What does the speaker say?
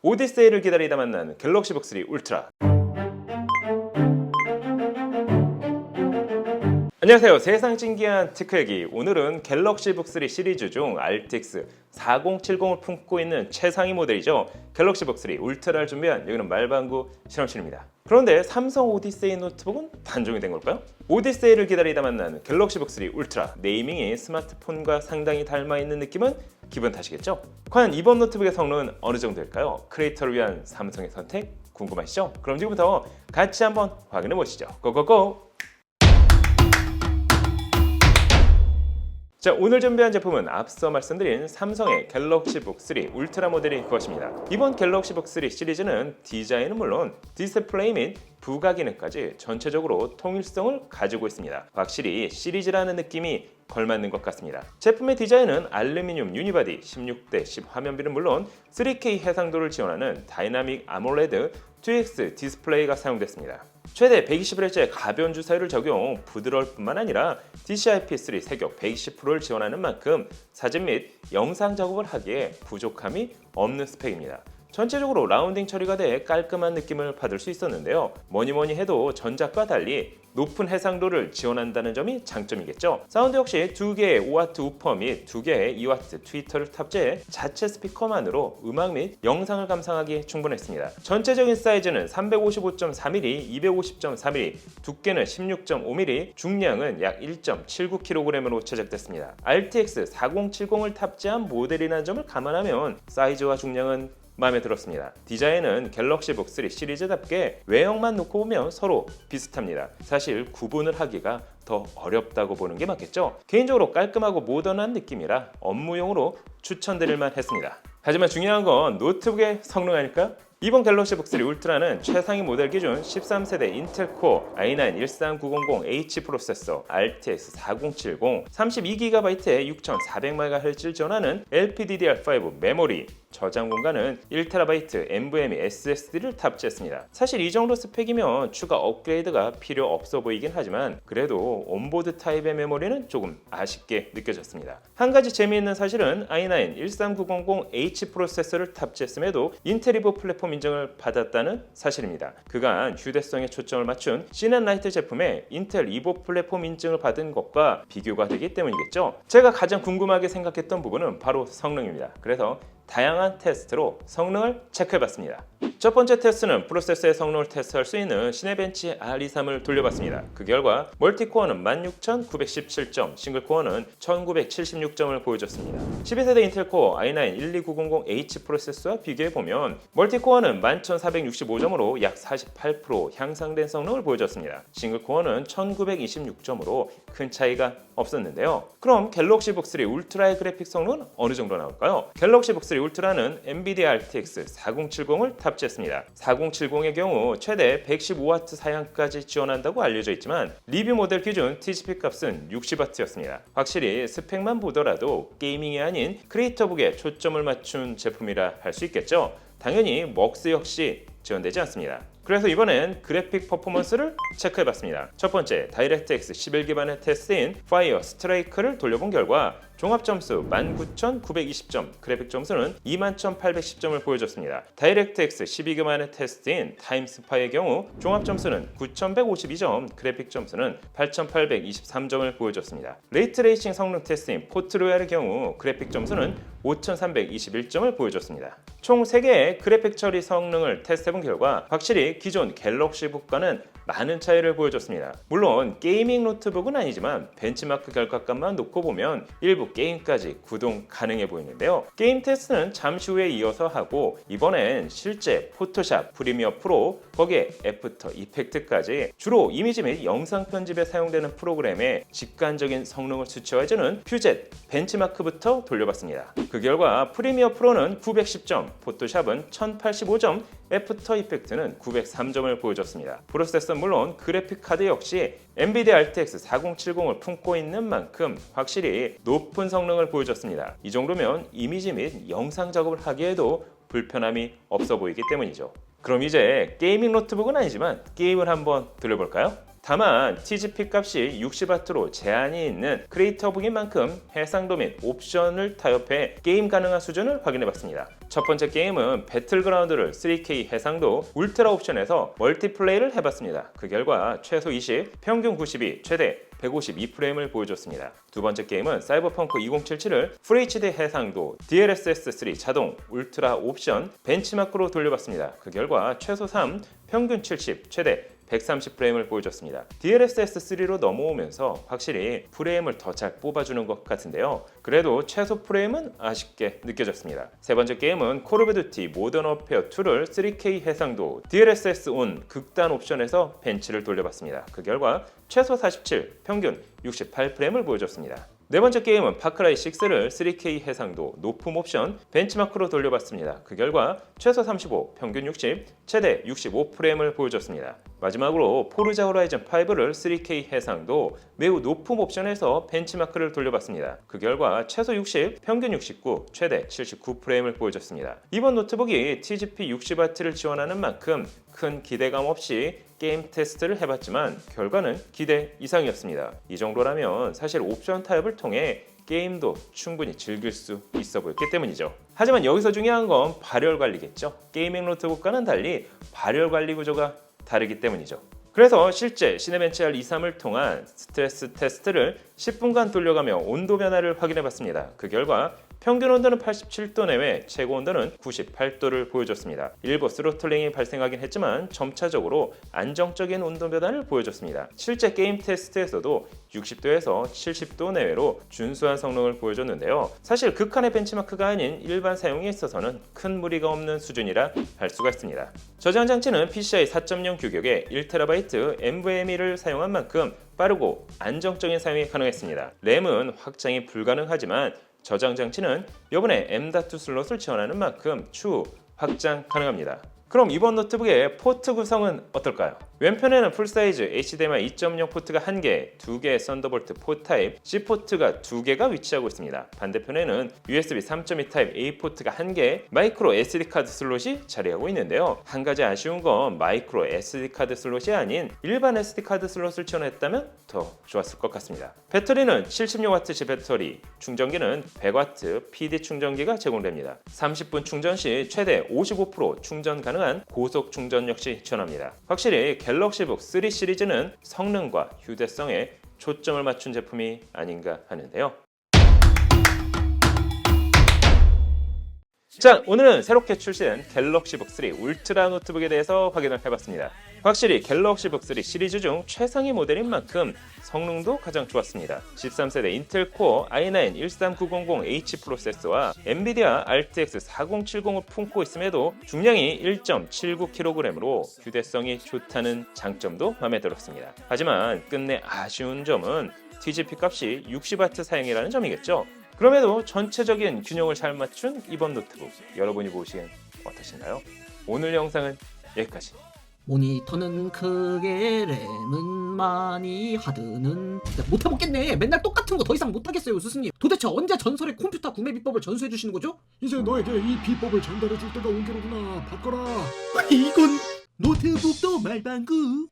오디세이를 기다리다 만난 갤럭시 북 3 울트라. 안녕하세요. 세상 신기한 테크 얘기. 오늘은 갤럭시 북 3 시리즈 중 RTX 4070을 품고 있는 최상위 모델이죠. 갤럭시 북 3 울트라를 준비한 여기는 말방구 실험실입니다. 그런데 삼성 오디세이 노트북은 단종이 된 걸까요? 오디세이를 기다리다 만난 갤럭시 북 3 울트라. 네이밍이 스마트폰과 상당히 닮아 있는 느낌은 기분 탓이겠죠? 과연 이번 노트북의 성능은 어느 정도일까요? 크리에이터를 위한 삼성의 선택 궁금하시죠? 그럼 지금부터 같이 한번 확인해 보시죠. 고고고! 자, 오늘 준비한 제품은 앞서 말씀드린 삼성의 갤럭시 북 3 울트라 모델이 그것입니다. 이번 갤럭시 북 3 시리즈는 디자인은 물론 디스플레이 및 부가 기능까지 전체적으로 통일성을 가지고 있습니다. 확실히 시리즈라는 느낌이 걸맞는 것 같습니다. 제품의 디자인은 알루미늄 유니바디 16:10 화면비는 물론 3K 해상도를 지원하는 다이나믹 아몰레드 2X 디스플레이가 사용됐습니다. 최대 120Hz의 가벼운 주사율을 적용, 부드러울 뿐만 아니라 DCI-P3 세격 120%를 지원하는 만큼 사진 및 영상 작업을 하기에 부족함이 없는 스펙입니다. 전체적으로 라운딩 처리가 돼 깔끔한 느낌을 받을 수 있었는데요. 뭐니뭐니 해도 전작과 달리 높은 해상도를 지원한다는 점이 장점이겠죠. 사운드 역시 2개의 5W 우퍼 및 2개의 2W 트위터를 탑재해 자체 스피커만으로 음악 및 영상을 감상하기에 충분했습니다. 전체적인 사이즈는 355.4mm, 250.4mm, 두께는 16.5mm, 중량은 약 1.79kg으로 제작됐습니다. RTX 4070을 탑재한 모델이라는 점을 감안하면 사이즈와 중량은 마음에 들었습니다. 디자인은 갤럭시 북 3 시리즈답게 외형만 놓고 보면 서로 비슷합니다. 사실 구분을 하기가 더 어렵다고 보는 게 맞겠죠? 개인적으로 깔끔하고 모던한 느낌이라 업무용으로 추천드릴만 했습니다. 하지만 중요한 건 노트북의 성능 아닐까요? 이번 갤럭시 북 3 울트라는 최상위 모델 기준 13세대 인텔 코어 i9 13900H 프로세서, RTX 4070, 32GB의 6400MHz를 지원하는 LPDDR5 메모리, 저장 공간은 1TB NVMe SSD를 탑재했습니다. 사실 이 정도 스펙이면 추가 업그레이드가 필요 없어 보이긴 하지만 그래도 온보드 타입의 메모리는 조금 아쉽게 느껴졌습니다. 한 가지 재미있는 사실은 i9 13900H 프로세서를 탑재했음에도 인텔 이보 플랫폼 인증을 받았다는 사실입니다. 그간 휴대성에 초점을 맞춘 시넷라이트 제품에 인텔 이보 플랫폼 인증을 받은 것과 비교가 되기 때문이겠죠. 제가 가장 궁금하게 생각했던 부분은 바로 성능입니다. 그래서 다양한 테스트로 성능을 체크해봤습니다. 첫 번째 테스트는 프로세서의 성능을 테스트할 수 있는 시네벤치 R23을 돌려봤습니다. 그 결과 멀티코어는 16917점, 싱글코어는 1976점을 보여줬습니다. 12세대 인텔 코어 i9 12900H 프로세서와 비교해보면 멀티코어는 11465점으로 약 48% 향상된 성능을 보여줬습니다. 싱글코어는 1926점으로 큰 차이가 없었는데요. 그럼 갤럭시 북 3 울트라의 그래픽 성능은 어느 정도 나올까요? 갤럭시 북 3 울트라는 NVIDIA RTX 4070을 탑재했습니다. 4070의 경우 최대 115W 사양까지 지원한다고 알려져 있지만 리뷰 모델 기준 TGP 값은 60W였습니다. 확실히 스펙만 보더라도 게이밍이 아닌 크리에이터북에 초점을 맞춘 제품이라 할 수 있겠죠. 당연히 먹스 역시 지원되지 않습니다. 그래서 이번엔 그래픽 퍼포먼스를 체크해봤습니다. 첫 번째, 다이렉트X 11 기반의 테스트인 파이어 스트라이크를 돌려본 결과 종합 점수 19920점, 그래픽 점수는 21810점을 보여줬습니다. 다이렉트X 12 기반의 테스트인 타임스파의 경우 종합 점수는 9152점, 그래픽 점수는 8823점을 보여줬습니다. 레이트레이싱 성능 테스트인 포트로얄의 경우 그래픽 점수는 5321점을 보여줬습니다. 총 3개의 그래픽 처리 성능을 테스트해본 결과 확실히 기존 갤럭시북과는 많은 차이를 보여줬습니다. 물론 게이밍 노트북은 아니지만 벤치마크 결과값만 놓고 보면 일부 게임까지 구동 가능해 보이는데요. 게임 테스트는 잠시 후에 이어서 하고 이번엔 실제 포토샵, 프리미어 프로, 거기에 애프터 이펙트까지 주로 이미지 및 영상 편집에 사용되는 프로그램의 직관적인 성능을 수치화해주는 퓨젯 벤치마크부터 돌려봤습니다. 그 결과 프리미어 프로는 910점, 포토샵은 1085점, 애프터 이펙트는 903점을 보여줬습니다. 프로세서는 물론 그래픽 카드 역시 NVIDIA RTX 4070을 품고 있는 만큼 확실히 높은 성능을 보여줬습니다. 이 정도면 이미지 및 영상 작업을 하기에도 불편함이 없어 보이기 때문이죠. 그럼 이제 게이밍 노트북은 아니지만 게임을 한번 돌려볼까요? 다만 TGP 값이 60W로 제한이 있는 크리에이터북인 만큼 해상도 및 옵션을 타협해 게임 가능한 수준을 확인해봤습니다. 첫 번째 게임은 배틀그라운드를 3K 해상도 울트라 옵션에서 멀티플레이를 해봤습니다. 그 결과 최소 20, 평균 92, 최대 152프레임을 보여줬습니다. 두 번째 게임은 사이버펑크 2077을 FHD 해상도 DLSS3 자동 울트라 옵션 벤치마크로 돌려봤습니다. 그 결과 최소 3, 평균 70, 최대 130프레임을 보여줬습니다. DLSS3로 넘어오면서 확실히 프레임을 더 잘 뽑아주는 것 같은데요. 그래도 최소 프레임은 아쉽게 느껴졌습니다. 세 번째 게임은 콜 오브 듀티 모던 워페어 2를 3K 해상도 DLSS 온 극단 옵션에서 벤치를 돌려봤습니다. 그 결과 최소 47, 평균 68프레임을 보여줬습니다. 네 번째 게임은 파크라이 6를 3K 해상도 높음 옵션 벤치마크로 돌려봤습니다. 그 결과 최소 35, 평균 60, 최대 65프레임을 보여줬습니다. 마지막으로 포르자 호라이즌 5를 3K 해상도 매우 높음 옵션에서 벤치마크를 돌려봤습니다. 그 결과 최소 60, 평균 69, 최대 79프레임을 보여줬습니다. 이번 노트북이 TGP 60W를 지원하는 만큼 큰 기대감 없이 게임 테스트를 해봤지만 결과는 기대 이상이었습니다. 이 정도라면 사실 옵션 타협을 통해 게임도 충분히 즐길 수 있어 보였기 때문이죠. 하지만 여기서 중요한 건 발열 관리겠죠. 게이밍 노트북과는 달리 발열 관리 구조가 다르기 때문이죠. 그래서 실제 시네벤치 R23을 통한 스트레스 테스트를 10분간 돌려가며 온도 변화를 확인해 봤습니다. 그 결과 평균 온도는 87도 내외, 최고 온도는 98도를 보여줬습니다. 일부 스로틀링이 발생하긴 했지만 점차적으로 안정적인 온도 변화를 보여줬습니다. 실제 게임 테스트에서도 60도에서 70도 내외로 준수한 성능을 보여줬는데요. 사실 극한의 벤치마크가 아닌 일반 사용에 있어서는 큰 무리가 없는 수준이라 할 수가 있습니다. 저장 장치는 PCI 4.0 규격의 1TB NVMe를 사용한 만큼 빠르고 안정적인 사용이 가능했습니다. 램은 확장이 불가능하지만 저장 장치는 이번에 M.2 슬롯을 지원하는 만큼 추후 확장 가능합니다. 그럼 이번 노트북의 포트 구성은 어떨까요? 왼편에는 풀사이즈 HDMI 2.0 포트가 1개, 2개의 썬더볼트 4 타입 C 포트가 2개가 위치하고 있습니다. 반대편에는 USB 3.2 타입 A 포트가 1개, 마이크로 SD 카드 슬롯이 자리하고 있는데요. 한 가지 아쉬운 건 마이크로 SD 카드 슬롯이 아닌 일반 SD 카드 슬롯을 지원했다면 더 좋았을 것 같습니다. 배터리는 76W치 배터리, 충전기는 100W PD 충전기가 제공됩니다. 30분 충전 시 최대 55% 충전 가능한 고속 충전 역시 지원합니다. 확실히 갤럭시북 3 시리즈는 성능과 휴대성에 초점을 맞춘 제품이 아닌가 하는데요. 자, 오늘은 새롭게 출시된 갤럭시북 3 울트라 노트북에 대해서 확인을 해봤습니다. 확실히 갤럭시북 3 시리즈 중 최상위 모델인 만큼 성능도 가장 좋았습니다. 13세대 인텔 코어 i9 13900H 프로세서와 엔비디아 RTX 4070을 품고 있음에도 중량이 1.79kg으로 휴대성이 좋다는 장점도 마음에 들었습니다. 하지만 끝내 아쉬운 점은 TGP 값이 60W 사용이라는 점이겠죠. 그럼에도 전체적인 균형을 잘 맞춘 이번 노트북, 여러분이 보시기엔 어떠신가요? 오늘 영상은 여기까지. 모니터는 크게, 램은 많이, 하드는 진짜 못해먹겠네. 맨날 똑같은 거 더 이상 못하겠어요, 스승님. 도대체 언제 전설의 컴퓨터 구매 비법을 전수해 주시는 거죠? 이제 너에게 이 비법을 전달해 줄 때가 온 게로구나. 바꿔라. 이건 노트북도 말방구.